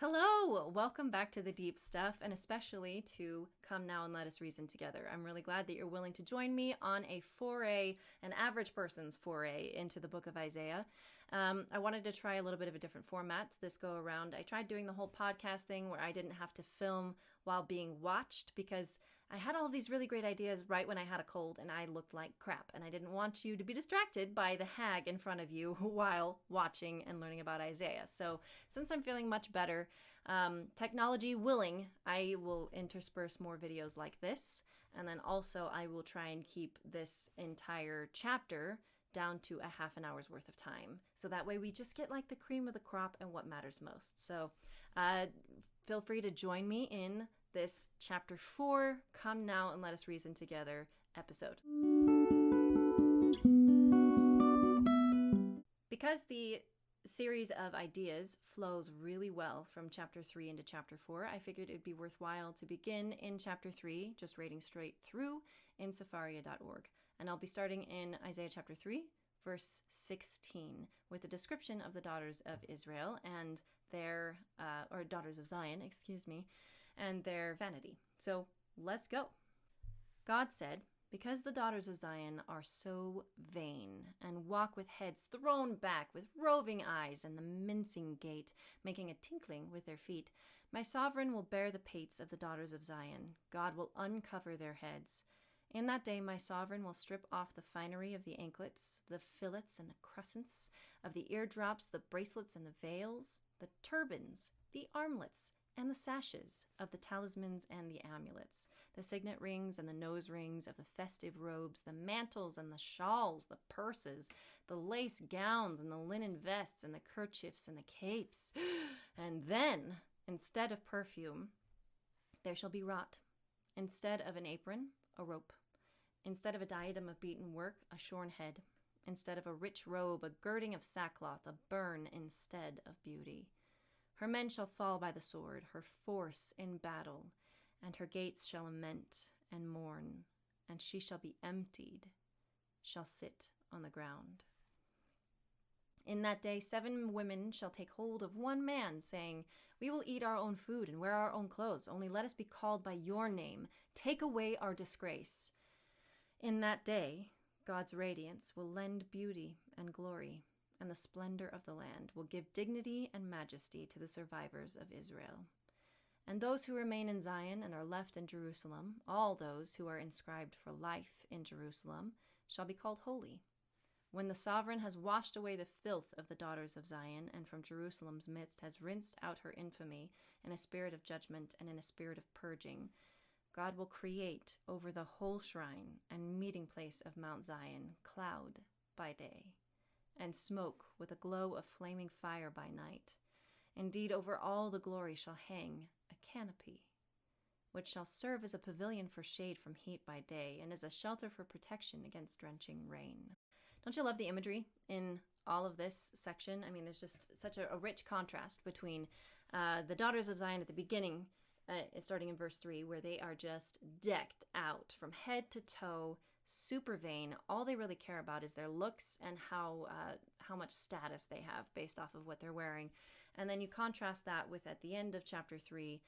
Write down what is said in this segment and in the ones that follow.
Hello! Welcome back to the deep stuff, and especially to Come Now and Let Us Reason Together. I'm really glad that you're willing to join me on a foray, an average person's foray into the book of Isaiah. I wanted to try a little bit of a different format this go around. I tried doing the whole podcast thing where I didn't have to film while being watched because I had all these really great ideas right when I had a cold and I looked like crap. And I didn't want you to be distracted by the hag in front of you while watching and learning about Isaiah. So since I'm feeling much better, technology willing, I will intersperse more videos like this. And then also I will try and keep this entire chapter down to a half an hour's worth of time. So that way we just get like the cream of the crop and what matters most. So feel free to join me in this chapter 4, Come Now and Let Us Reason Together episode. Because the series of ideas flows really well from chapter 3 into chapter 4, I figured it'd be worthwhile to begin in chapter 3, just reading straight through in Sepharia.org. And I'll be starting in Isaiah chapter 3, verse 16, with a description of the daughters of Israel and their, or daughters of Zion, and their vanity. So let's go. God said, "Because the daughters of Zion are so vain, and walk with heads thrown back, with roving eyes, and the mincing gait, making a tinkling with their feet, my sovereign will bear the pates of the daughters of Zion. God will uncover their heads. In that day my sovereign will strip off the finery of the anklets, the fillets and the crescents, of the eardrops, the bracelets and the veils, the turbans, the armlets, and the sashes, of the talismans and the amulets, the signet rings and the nose rings, of the festive robes, the mantles and the shawls, the purses, the lace gowns and the linen vests and the kerchiefs and the capes. And then, instead of perfume, there shall be wrought, instead of an apron, a rope, instead of a diadem of beaten work, a shorn head, instead of a rich robe, a girding of sackcloth, a burn instead of beauty. Her men shall fall by the sword, her force in battle, and her gates shall lament and mourn, and she shall be emptied, shall sit on the ground. In that day 7 women shall take hold of one man, saying, We will eat our own food and wear our own clothes, only let us be called by your name. Take away our disgrace. In that day God's radiance will lend beauty and glory, and the splendor of the land will give dignity and majesty to the survivors of Israel. And those who remain in Zion and are left in Jerusalem, all those who are inscribed for life in Jerusalem, shall be called holy. When the sovereign has washed away the filth of the daughters of Zion, and from Jerusalem's midst has rinsed out her infamy in a spirit of judgment and in a spirit of purging, God will create over the whole shrine and meeting place of Mount Zion cloud by day, and smoke with a glow of flaming fire by night. Indeed, over all the glory shall hang a canopy, which shall serve as a pavilion for shade from heat by day, and as a shelter for protection against drenching rain." Don't you love the imagery in all of this section? I mean, there's just such a rich contrast between the daughters of Zion at the beginning, starting in verse 3, where they are just decked out from head to toe, super vain. All they really care about is their looks and how much status they have based off of what they're wearing. And then you contrast that with, at the end of chapter 3,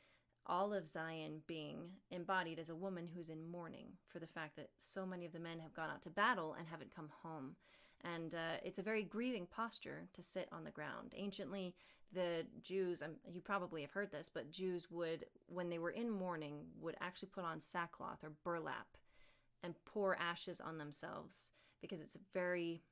all of Zion being embodied as a woman who's in mourning for the fact that so many of the men have gone out to battle and haven't come home. And it's a very grieving posture to sit on the ground. Anciently, the Jews, you probably have heard this, but Jews would, when they were in mourning, would actually put on sackcloth or burlap and pour ashes on themselves, because it's very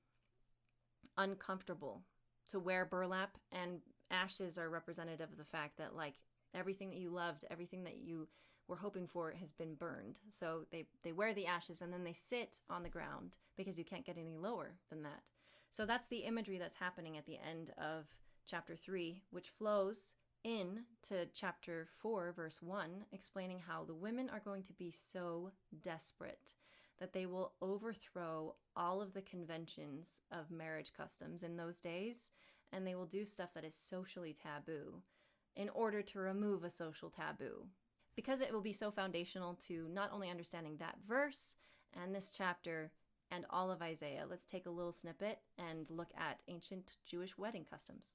uncomfortable to wear burlap, and ashes are representative of the fact that, like, everything that you loved, everything that you were hoping for has been burned. So they wear the ashes and then they sit on the ground because you can't get any lower than that. So that's the imagery that's happening at the end of chapter 3, which flows in to chapter 4, verse 1, explaining how the women are going to be so desperate that they will overthrow all of the conventions of marriage customs in those days, and they will do stuff that is socially taboo in order to remove a social taboo. Because it will be so foundational to not only understanding that verse and this chapter and all of Isaiah, let's take a little snippet and look at ancient Jewish wedding customs.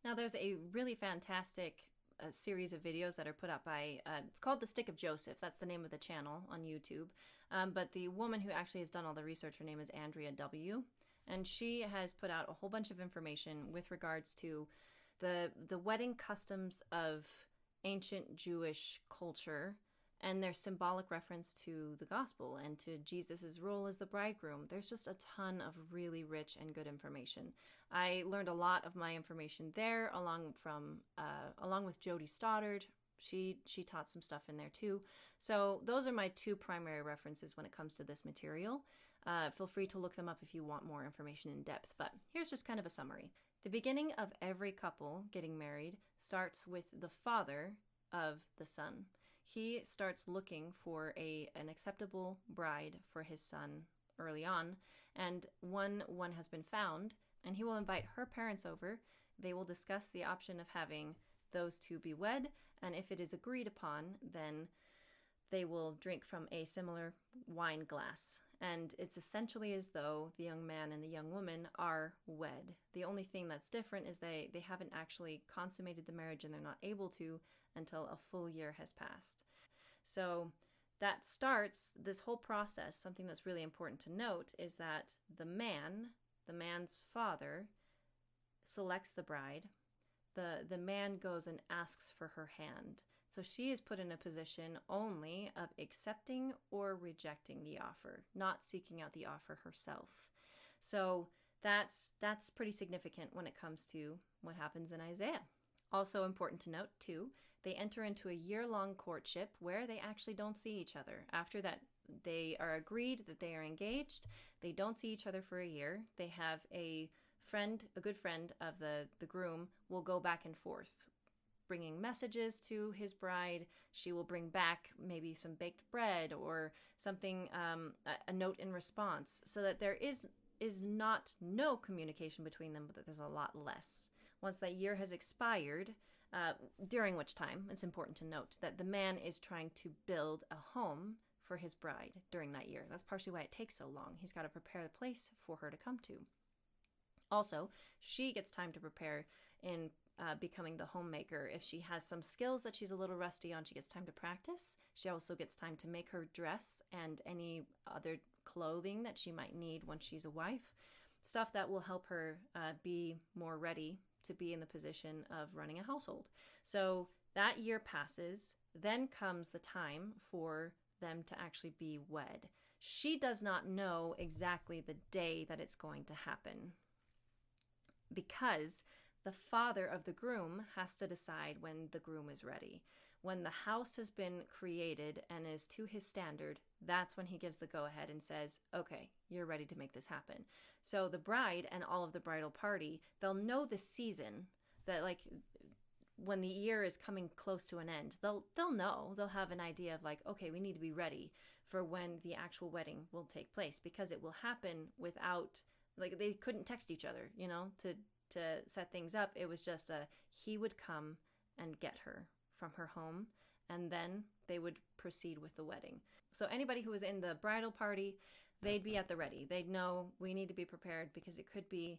Now, there's a really fantastic a series of videos that are put up by, it's called The Stick of Joseph. That's the name of the channel on YouTube. But the woman who actually has done all the research, her name is Andrea W. And she has put out a whole bunch of information with regards to the wedding customs of ancient Jewish culture and their symbolic reference to the gospel and to Jesus's role as the bridegroom. There's just a ton of really rich and good information. I learned a lot of my information there, along with Jody Stoddard. She taught some stuff in there too. So those are my two primary references when it comes to this material. Feel free to look them up if you want more information in depth, but here's just kind of a summary. The beginning of every couple getting married starts with the father of the son. He starts looking for an acceptable bride for his son early on, and one has been found, and he will invite her parents over. They will discuss the option of having those two be wed, and if it is agreed upon, then they will drink from a similar wine glass. And it's essentially as though the young man and the young woman are wed. The only thing that's different is they haven't actually consummated the marriage, and they're not able to until a full year has passed. So that starts this whole process. Something that's really important to note is that the man's father, selects the bride. The man goes and asks for her hand. So she is put in a position only of accepting or rejecting the offer, not seeking out the offer herself. So that's pretty significant when it comes to what happens in Isaiah. Also important to note too, they enter into a year-long courtship where they actually don't see each other. After that, they are agreed that they are engaged. They don't see each other for a year. They have a good friend of the groom will go back and forth, bringing messages to his bride. She will bring back maybe some baked bread or something, a note in response, so that there is not no communication between them, but that there's a lot less. Once that year has expired, during which time it's important to note that the man is trying to build a home for his bride during that year. That's partially why it takes so long. He's got to prepare the place for her to come to. Also, she gets time to prepare in becoming the homemaker. If she has some skills that she's a little rusty on, she gets time to practice. She also gets time to make her dress and any other clothing that she might need once she's a wife. Stuff that will help her be more ready to be in the position of running a household. So that year passes. Then comes the time for them to actually be wed. She does not know exactly the day that it's going to happen, because the father of the groom has to decide when the groom is ready. When the house has been created and is to his standard, that's when he gives the go-ahead and says, okay, you're ready to make this happen. So the bride and all of the bridal party, they'll know the season, that like when the year is coming close to an end, they'll know, they'll have an idea of like, okay, we need to be ready for when the actual wedding will take place, because it will happen without, like, they couldn't text each other, to set things up. It was just he would come and get her from her home, and then they would proceed with the wedding. So anybody who was in the bridal party, they'd be at the ready. They'd know, we need to be prepared because it could be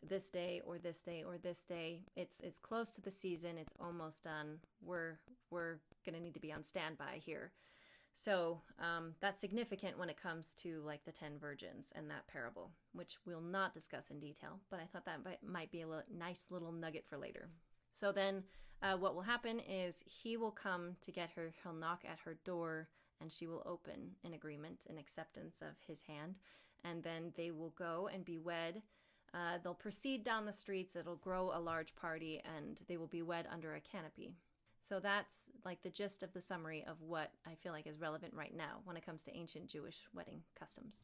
this day or this day or this day. It's close to the season. It's almost done. We're going to need to be on standby here. So that's significant when it comes to like the 10 virgins and that parable, which we'll not discuss in detail, but I thought that might be a nice little nugget for later. So then what will happen is he will come to get her. He'll knock at her door, and she will open in agreement and acceptance of his hand. And then they will go and be wed. They'll proceed down the streets. It'll grow a large party, and they will be wed under a canopy. So that's like the gist of the summary of what I feel like is relevant right now when it comes to ancient Jewish wedding customs.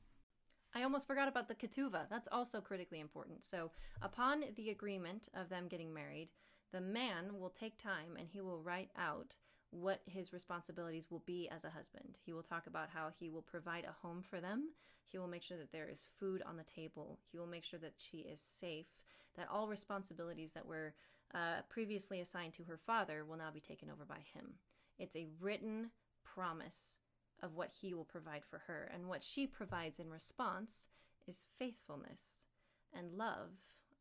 I almost forgot about the ketuvah. That's also critically important. So upon the agreement of them getting married, the man will take time and he will write out what his responsibilities will be as a husband. He will talk about how he will provide a home for them. He will make sure that there is food on the table. He will make sure that she is safe, that all responsibilities that were previously assigned to her father will now be taken over by him. It's a written promise of what he will provide for her. And what she provides in response is faithfulness and love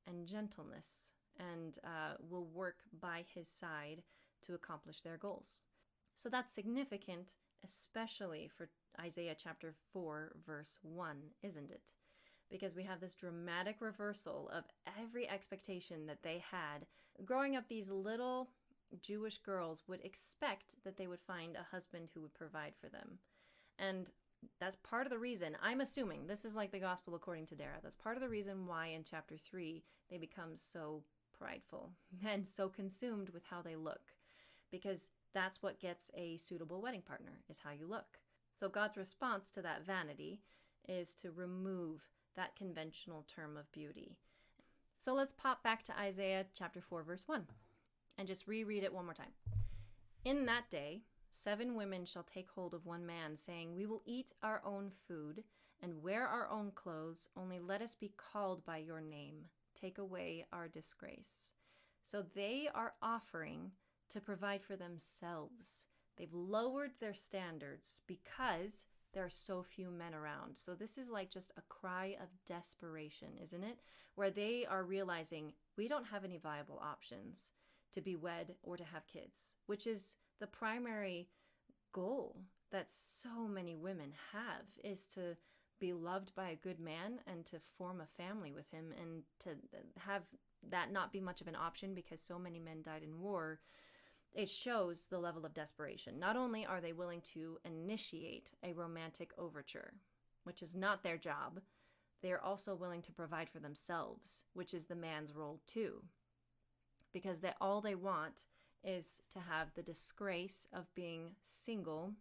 and gentleness, and will work by his side to accomplish their goals. So that's significant, especially for Isaiah chapter 4, verse 1, isn't it? Because we have this dramatic reversal of every expectation that they had. Growing up, these little Jewish girls would expect that they would find a husband who would provide for them. And that's part of the reason, I'm assuming, this is like the gospel according to Dara, that's part of the reason why in chapter 3 they become so prideful and so consumed with how they look. Because that's what gets a suitable wedding partner, is how you look. So God's response to that vanity is to remove that conventional term of beauty. So let's pop back to Isaiah chapter 4, verse 1, and just reread it one more time. In that day, 7 women shall take hold of one man, saying, we will eat our own food and wear our own clothes, only let us be called by your name. Take away our disgrace. So they are offering to provide for themselves. They've lowered their standards because there are so few men around. So this is like just a cry of desperation, isn't it? Where they are realizing we don't have any viable options to be wed or to have kids, which is the primary goal that so many women have, is to be loved by a good man and to form a family with him, and to have that not be much of an option because so many men died in war. It shows the level of desperation. Not only are they willing to initiate a romantic overture, which is not their job, they are also willing to provide for themselves, which is the man's role too. Because all they want is to have the disgrace of being single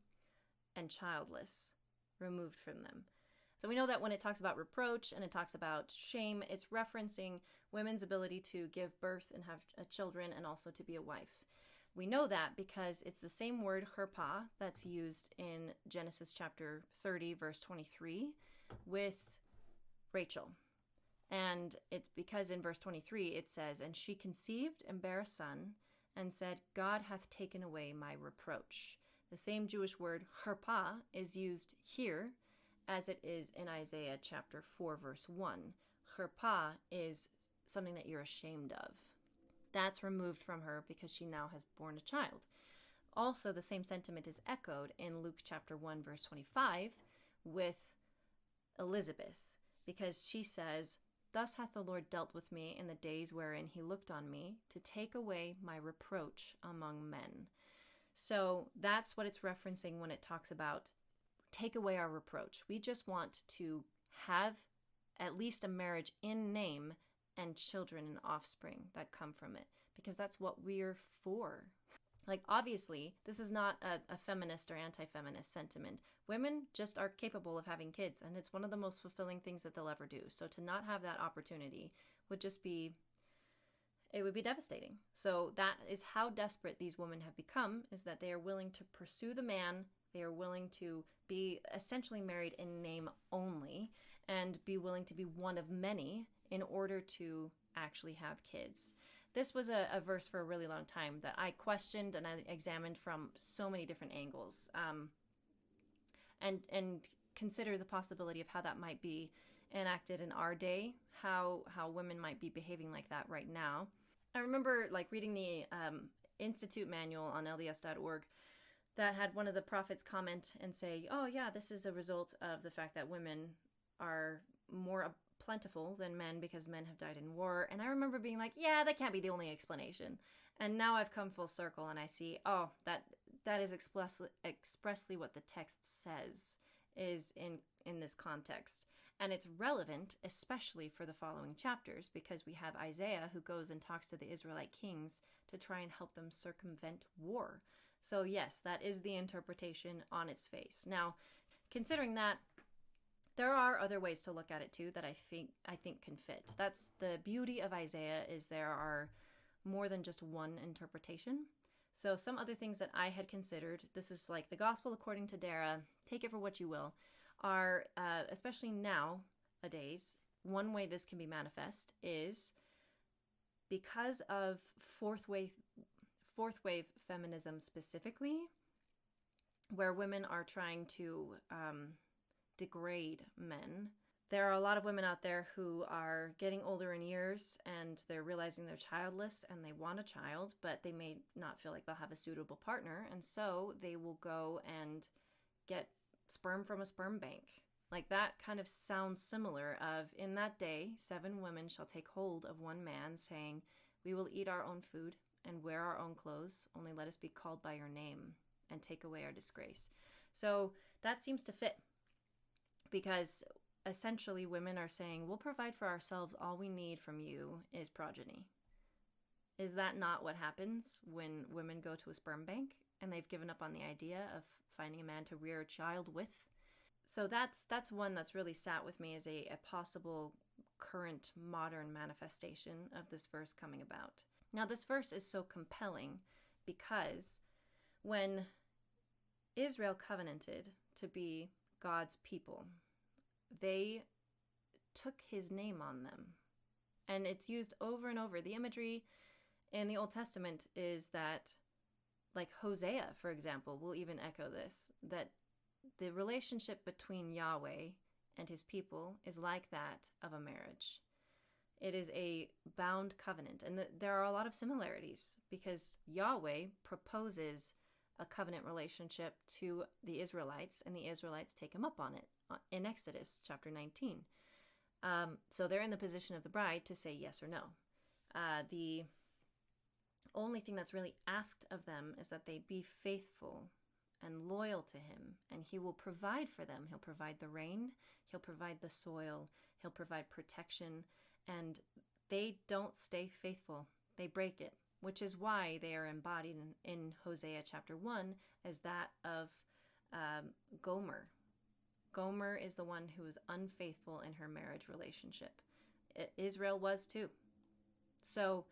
and childless removed from them. So we know that when it talks about reproach and it talks about shame, it's referencing women's ability to give birth and have children and also to be a wife. We know that because it's the same word, chirpah, that's used in Genesis chapter 30, verse 23, with Rachel. And it's because in verse 23 it says, and she conceived and bare a son, and said, God hath taken away my reproach. The same Jewish word, chirpah, is used here as it is in Isaiah chapter 4, verse 1. Chirpah is something that you're ashamed of. That's removed from her because she now has borne a child. Also, the same sentiment is echoed in Luke chapter 1, verse 25 with Elizabeth, because she says, thus hath the Lord dealt with me in the days wherein he looked on me, to take away my reproach among men. So that's what it's referencing when it talks about take away our reproach. We just want to have at least a marriage in name and children and offspring that come from it, because that's what we're for. Like, obviously, this is not a feminist or anti-feminist sentiment. Women just are capable of having kids, and it's one of the most fulfilling things that they'll ever do. So to not have that opportunity would just be, it would be devastating. So that is how desperate these women have become, is that they are willing to pursue the man. They are willing to be essentially married in name only and be willing to be one of many in order to actually have kids. This was a verse for a really long time that I questioned and I examined from so many different angles, and consider the possibility of how that might be enacted in our day, how women might be behaving like that right now. I remember reading the Institute manual on LDS.org that had one of the prophets comment and say, oh yeah, this is a result of the fact that women are more plentiful than men because men have died in war. And I remember being like, yeah, that can't be the only explanation. And now I've come full circle and I see, oh, that is expressly what the text says is in this context. And it's relevant, especially for the following chapters, because we have Isaiah who goes and talks to the Israelite kings to try and help them circumvent war. So yes, that is the interpretation on its face. Now, considering that, there are other ways to look at it too that I think can fit. That's the beauty of Isaiah, is there are more than just one interpretation. So some other things that I had considered, this is like the gospel according to Dara, take it for what you will, are, especially nowadays, one way this can be manifest is because of fourth wave feminism specifically, where women are trying to degrade men. there are a lot of women out there who are getting older in years and they're realizing they're childless and they want a child, but they may not feel like they'll have a suitable partner. And so they will go and get sperm from a sperm bank. Like that kind of sounds similar of, in that day, 7 women shall take hold of one man, saying, we will eat our own food and wear our own clothes. Only let us be called by your name and take away our disgrace. So that seems to fit, because essentially women are saying, we'll provide for ourselves. All we need from you is progeny. Is that not what happens when women go to a sperm bank and they've given up on the idea of finding a man to rear a child with? So that's one that's really sat with me as a possible current modern manifestation of this verse coming about. Now, this verse is so compelling because when Israel covenanted to be God's people, they took his name on them. And it's used over and over. The imagery in the Old Testament is that, like Hosea, for example, will even echo this, that the relationship between Yahweh and his people is like that of a marriage. It is a bound covenant. And there are a lot of similarities because Yahweh proposes a covenant relationship to the Israelites, and the Israelites take him up on it in Exodus chapter 19. So they're in the position of the bride to say yes or no. The only thing that's really asked of them is that they be faithful and loyal to him, and he will provide for them. He'll provide the rain, he'll provide the soil, he'll provide protection, and they don't stay faithful. They break it, which is why they are embodied in Hosea chapter 1 as that of Gomer. Gomer is the one who is unfaithful in her marriage relationship. Israel was too. So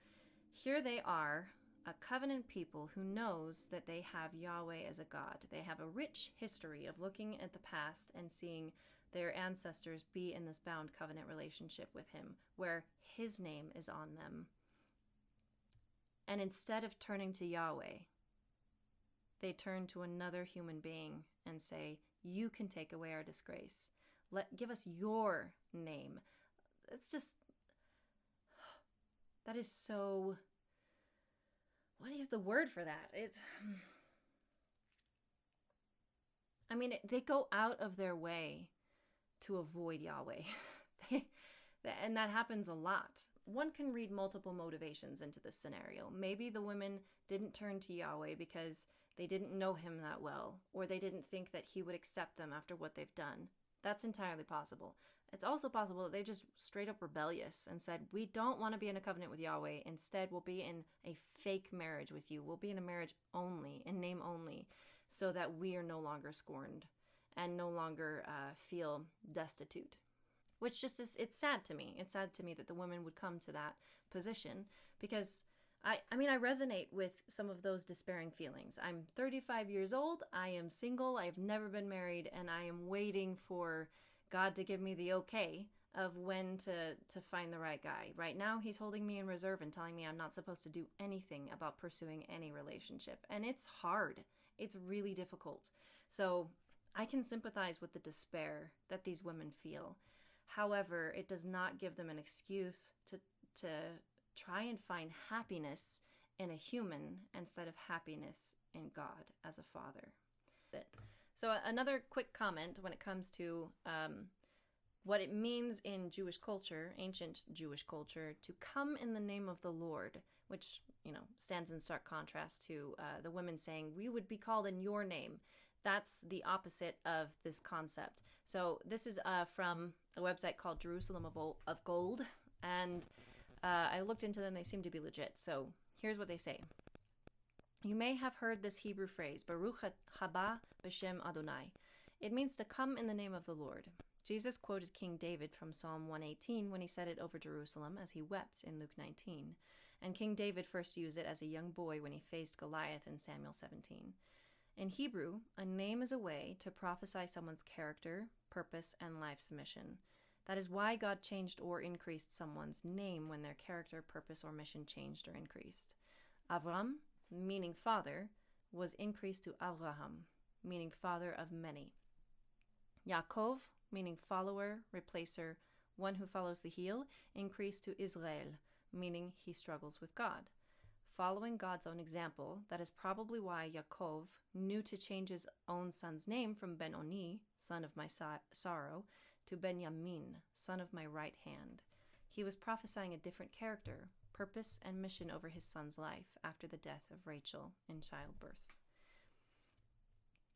here they are, a covenant people who knows that they have Yahweh as a God. They have a rich history of looking at the past and seeing their ancestors be in this bound covenant relationship with him, where his name is on them. And instead of turning to Yahweh, they turn to another human being and say, you can take away our disgrace. Give us your name. It's just, that is so, what is the word for that? They go out of their way to avoid Yahweh. And that happens a lot. One can read multiple motivations into this scenario. Maybe the women didn't turn to Yahweh because they didn't know him that well, or they didn't think that he would accept them after what they've done. That's entirely possible. It's also possible that they just straight up rebellious and said, we don't want to be in a covenant with Yahweh. Instead, we'll be in a fake marriage with you. We'll be in a marriage only, in name only, so that we are no longer scorned and no longer feel destitute. Which just is, it's sad to me. It's sad to me that the women would come to that position, because I resonate with some of those despairing feelings. I'm 35 years old. I am single. I've never been married, and I am waiting for God to give me the okay of when to find the right guy. Right now, he's holding me in reserve and telling me I'm not supposed to do anything about pursuing any relationship. And it's hard. It's really difficult. So I can sympathize with the despair that these women feel. However, it does not give them an excuse to try and find happiness in a human instead of happiness in God as a father. So another quick comment when it comes to what it means in Jewish culture, ancient Jewish culture, to come in the name of the Lord, which, stands in stark contrast to the women saying, we would be called in your name. That's the opposite of this concept. So this is from a website called Jerusalem of Gold, and I looked into them. They seem to be legit. So here's what they say. You may have heard this Hebrew phrase, Baruch haba b'shem Adonai. It means to come in the name of the Lord. Jesus quoted King David from Psalm 118 when he said it over Jerusalem as he wept in Luke 19. And King David first used it as a young boy when he faced Goliath in Samuel 17. In Hebrew, a name is a way to prophesy someone's character, purpose, and life's mission. That is why God changed or increased someone's name when their character, purpose, or mission changed or increased. Avram, meaning father, was increased to Avraham, meaning father of many. Yaakov meaning follower, replacer, one who follows the heel, increased to Israel, meaning he struggles with God. Following God's own example, that is probably why Yaakov knew to change his own son's name from Ben-Oni, son of my sorrow, to Benjamin, son of my right hand. He was prophesying a different character, purpose, and mission over his son's life after the death of Rachel in childbirth.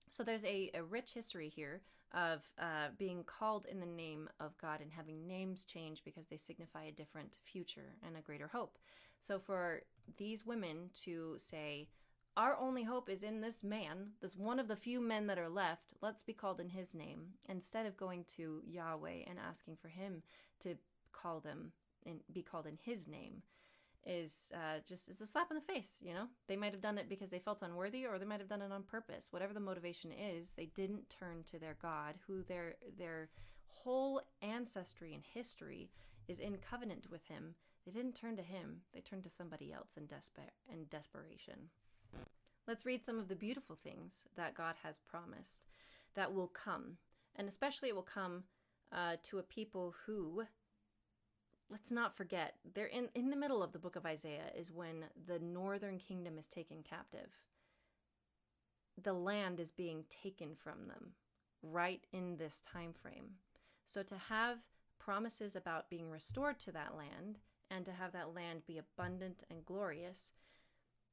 So there's a rich history here of being called in the name of God and having names change because they signify a different future and a greater hope. So for these women to say, our only hope is in this man, this one of the few men that are left, let's be called in his name, instead of going to Yahweh and asking for him to call them and be called in his name, is it's a slap in the face, you know? They might have done it because they felt unworthy, or they might have done it on purpose. Whatever the motivation is, they didn't turn to their God, who their whole ancestry and history is in covenant with him. They didn't turn to him. They turned to somebody else in desperation. Let's read some of the beautiful things that God has promised that will come. And especially it will come to a people who, let's not forget, they're in the middle of the book of Isaiah is when the northern kingdom is taken captive. The land is being taken from them right in this time frame. So to have promises about being restored to that land and to have that land be abundant and glorious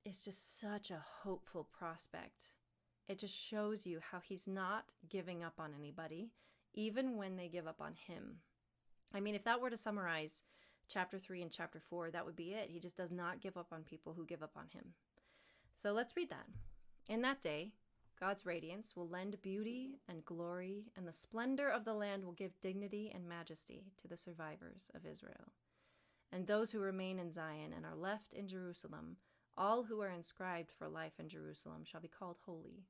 is just such a hopeful prospect. It just shows you how he's not giving up on anybody, even when they give up on him. I mean, if that were to summarize chapter 3 and chapter 4, that would be it. He just does not give up on people who give up on him. So let's read that. In that day, God's radiance will lend beauty and glory, and the splendor of the land will give dignity and majesty to the survivors of Israel. And those who remain in Zion and are left in Jerusalem, all who are inscribed for life in Jerusalem, shall be called holy.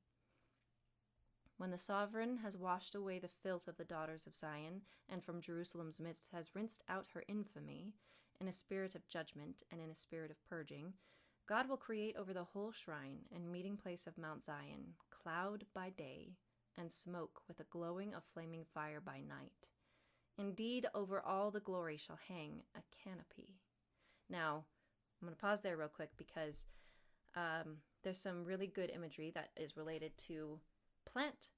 When the sovereign has washed away the filth of the daughters of Zion, and from Jerusalem's midst has rinsed out her infamy, in a spirit of judgment and in a spirit of purging, God will create over the whole shrine and meeting place of Mount Zion cloud by day, and smoke with a glowing of flaming fire by night. Indeed, over all the glory shall hang a canopy. Now, I'm going to pause there real quick because there's some really good imagery that is related to plant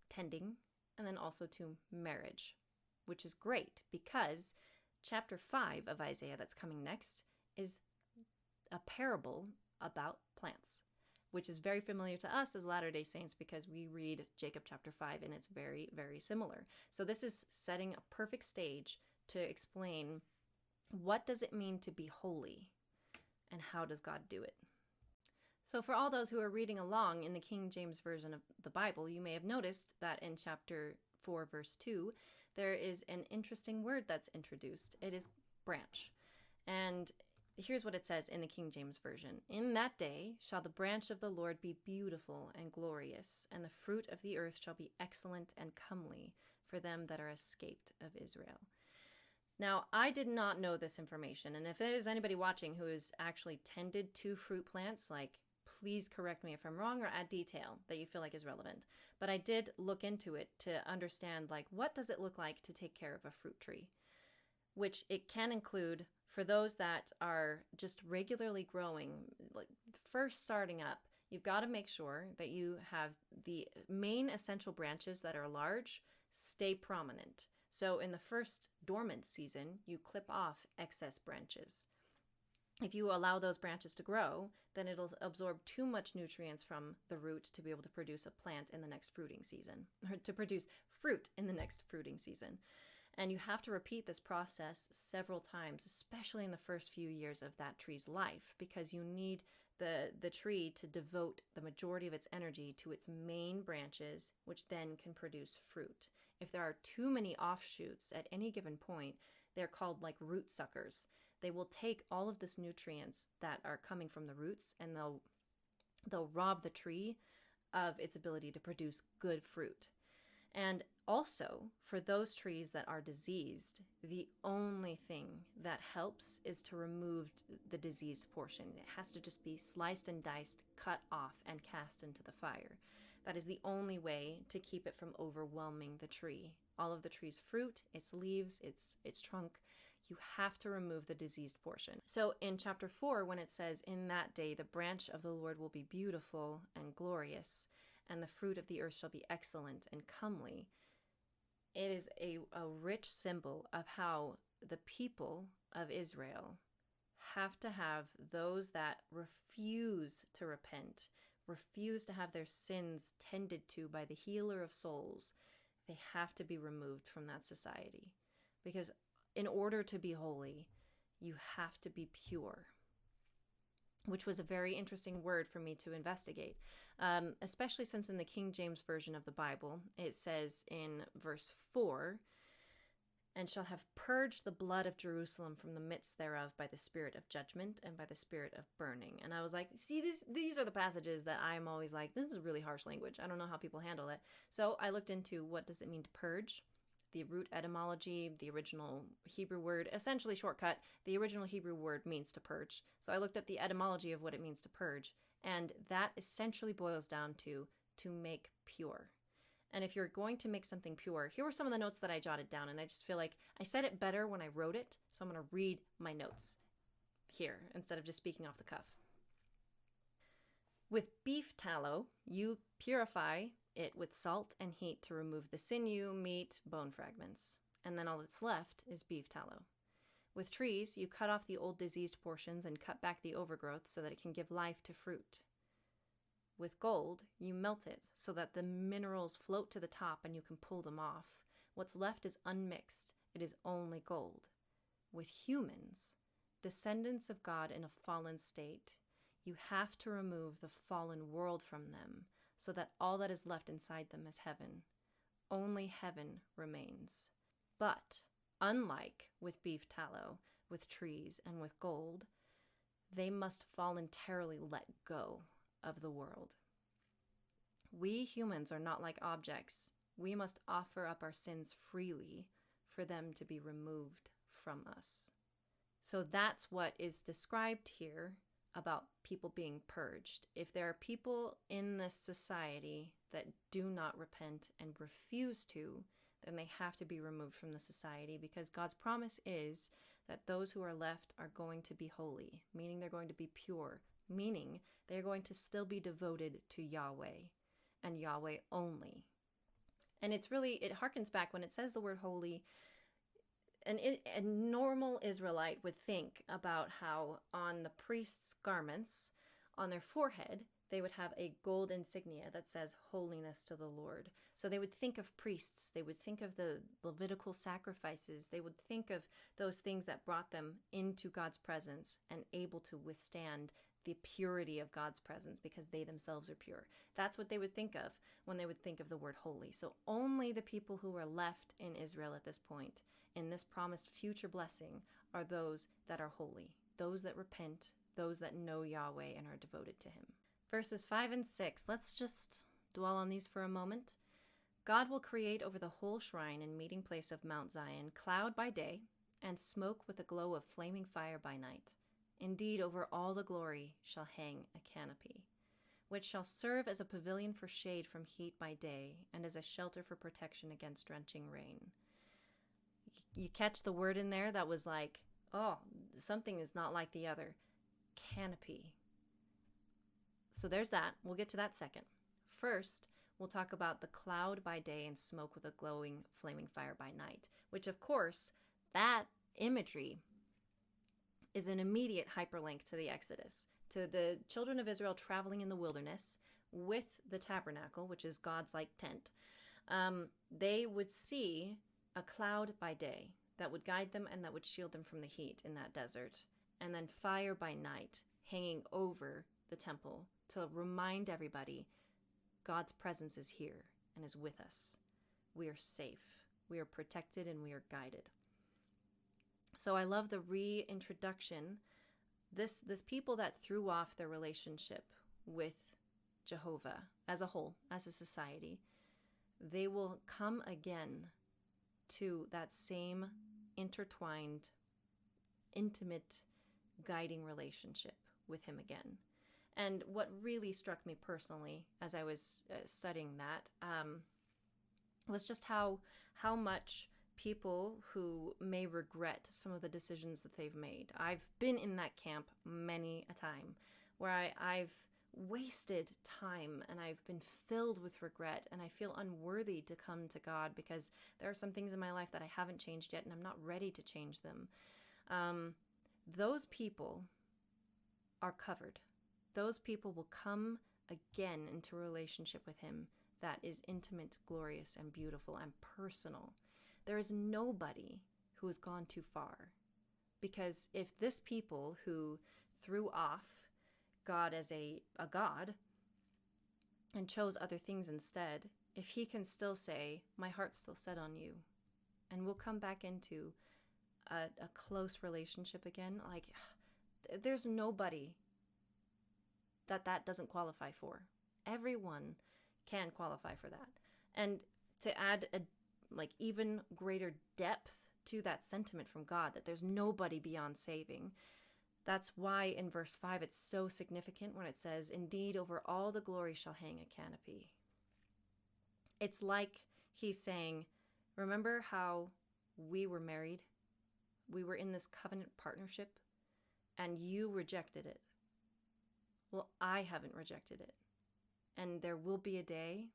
tending and then also to marriage, which is great because chapter 5 of Isaiah that's coming next is a parable about plants, which is very familiar to us as Latter-day Saints because we read Jacob chapter 5 and it's very, very similar. So this is setting a perfect stage to explain what does it mean to be holy and how does God do it. So for all those who are reading along in the King James Version of the Bible, you may have noticed that in chapter 4, verse 2, there is an interesting word that's introduced. It is branch. And here's what it says in the King James Version. In that day shall the branch of the Lord be beautiful and glorious, and the fruit of the earth shall be excellent and comely for them that are escaped of Israel. Now, I did not know this information, and if there is anybody watching who has actually tended to fruit plants, like, please correct me if I'm wrong or add detail that you feel like is relevant. But I did look into it to understand, like, what does it look like to take care of a fruit tree? Which it can include for those that are just regularly growing, like first starting up, you've got to make sure that you have the main essential branches that are large stay prominent. So in the first dormant season, you clip off excess branches. If you allow those branches to grow, then it'll absorb too much nutrients from the root to be able to produce a plant in the next fruiting season, or to produce fruit in the next fruiting season. And you have to repeat this process several times, especially in the first few years of that tree's life, because you need the tree to devote the majority of its energy to its main branches, which then can produce fruit. If there are too many offshoots at any given point, they're called like root suckers. They will take all of this nutrients that are coming from the roots and they'll rob the tree of its ability to produce good fruit. And also, for those trees that are diseased, the only thing that helps is to remove the diseased portion. It has to just be sliced and diced, cut off, and cast into the fire. That is the only way to keep it from overwhelming the tree. All of the tree's fruit, its leaves, its trunk, you have to remove the diseased portion. So in chapter 4, when it says, "In that day the branch of the Lord will be beautiful and glorious, and the fruit of the earth shall be excellent and comely," it is a rich symbol of how the people of Israel have to have those that refuse to repent, refuse to have their sins tended to by the healer of souls. They have to be removed from that society. Because in order to be holy, you have to be pure. Which was a very interesting word for me to investigate, especially since in the King James Version of the Bible, it says in verse 4, "And shall have purged the blood of Jerusalem from the midst thereof by the spirit of judgment and by the spirit of burning." And I was like, see, these are the passages that I'm always like, this is really harsh language. I don't know how people handle it. So I looked into what does it mean to purge, the root etymology, the original Hebrew word, essentially shortcut, the original Hebrew word means to purge. So I looked up the etymology of what it means to purge, and that essentially boils down to make pure. And if you're going to make something pure, here were some of the notes that I jotted down, and I just feel like I said it better when I wrote it, so I'm going to read my notes here instead of just speaking off the cuff. "With beef tallow, you purify it with salt and heat to remove the sinew, meat, bone fragments, and then all that's left is beef tallow. With trees, you cut off the old diseased portions and cut back the overgrowth so that it can give life to fruit. With gold, you melt it so that the minerals float to the top and you can pull them off. What's left is unmixed. It is only gold. With humans, descendants of God in a fallen state, you have to remove the fallen world from them so that all that is left inside them is heaven. Only heaven remains. But unlike with beef tallow, with trees, and with gold, they must voluntarily let go of the world. We humans are not like objects. We must offer up our sins freely for them to be removed from us." So that's what is described here about people being purged. If there are people in this society that do not repent and refuse to, then they have to be removed from the society, because God's promise is that those who are left are going to be holy, meaning they're going to be pure, meaning they're going to still be devoted to Yahweh and Yahweh only. And it harkens back when it says the word holy. A normal Israelite would think about how on the priest's garments, on their forehead, they would have a gold insignia that says holiness to the Lord. So they would think of priests, they would think of the Levitical sacrifices, they would think of those things that brought them into God's presence and able to withstand the purity of God's presence because they themselves are pure. That's what they would think of when they would think of the word holy. So only the people who are left in Israel at this point, in this promised future blessing, are those that are holy, those that repent, those that know Yahweh and are devoted to him. Verses 5 and 6, let's just dwell on these for a moment. "God will create over the whole shrine and meeting place of Mount Zion cloud by day and smoke with a glow of flaming fire by night. Indeed, over all the glory shall hang a canopy, which shall serve as a pavilion for shade from heat by day and as a shelter for protection against drenching rain." You catch the word in there that was like, oh, something is not like the other. Canopy. So there's that. We'll get to that second. First, we'll talk about the cloud by day and smoke with a glowing, flaming fire by night, which, of course, that imagery is an immediate hyperlink to the Exodus, to the children of Israel traveling in the wilderness with the tabernacle, which is God's like tent. They would see a cloud by day that would guide them and that would shield them from the heat in that desert, and then fire by night hanging over the temple to remind everybody God's presence is here and is with us. We are safe, we are protected, and we are guided. So I love the reintroduction, this people that threw off their relationship with Jehovah as a whole, as a society. they will come again to that same intertwined, intimate, guiding relationship with him again. And what really struck me personally as I was studying that was just how much people who may regret some of the decisions that they've made. I've been in that camp many a time where I've wasted time and I've been filled with regret, and I feel unworthy to come to God because there are some things in my life that I haven't changed yet and I'm not ready to change them. Those people are covered. Those people will come again into a relationship with him that is intimate, glorious, and beautiful and personal. There is nobody who has gone too far. Because if this people who threw off God as a God and chose other things instead, if he can still say, my heart's still set on you, and we'll come back into a close relationship again, like, there's nobody that doesn't qualify for. Everyone can qualify for that. And to add a even greater depth to that sentiment from God, that there's nobody beyond saving, that's why in verse 5 it's so significant when it says, indeed over all the glory shall hang a canopy. It's like he's saying, remember how we were married? We were in this covenant partnership and you rejected it. Well, I haven't rejected it. And there will be a day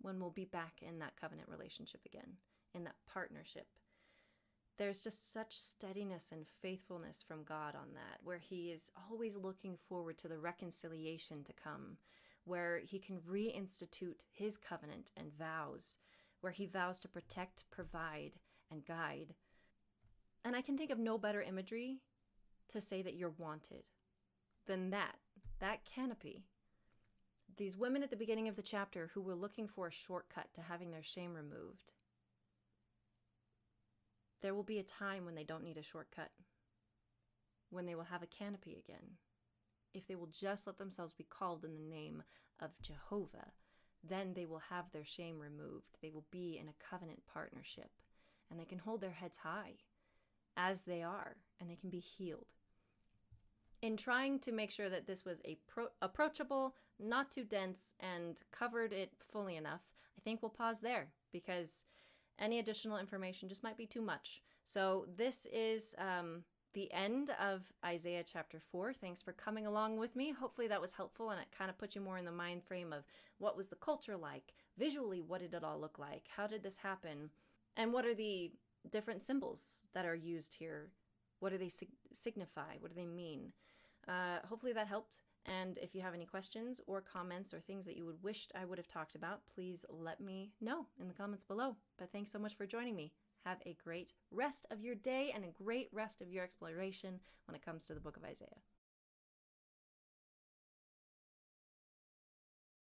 when we'll be back in that covenant relationship again, in that partnership. There's just such steadiness and faithfulness from God on that, where he is always looking forward to the reconciliation to come, where he can reinstitute his covenant and vows, where he vows to protect, provide, and guide. And I can think of no better imagery to say that you're wanted than that canopy. These women at the beginning of the chapter who were looking for a shortcut to having their shame removed. There will be a time when they don't need a shortcut, when they will have a canopy again. If they will just let themselves be called in the name of Jehovah, then they will have their shame removed. They will be in a covenant partnership, and they can hold their heads high as they are, and they can be healed. In trying to make sure that this was approachable, not too dense, and covered it fully enough, I think we'll pause there because any additional information just might be too much. So this is the end of Isaiah chapter 4. Thanks for coming along with me. Hopefully that was helpful and it kind of put you more in the mind frame of what was the culture like? Visually, what did it all look like? How did this happen? And what are the different symbols that are used here? What do they signify? What do they mean? Hopefully that helped. And if you have any questions or comments or things that you would wish I would have talked about, please let me know in the comments below. But thanks so much for joining me. Have a great rest of your day and a great rest of your exploration when it comes to the book of Isaiah.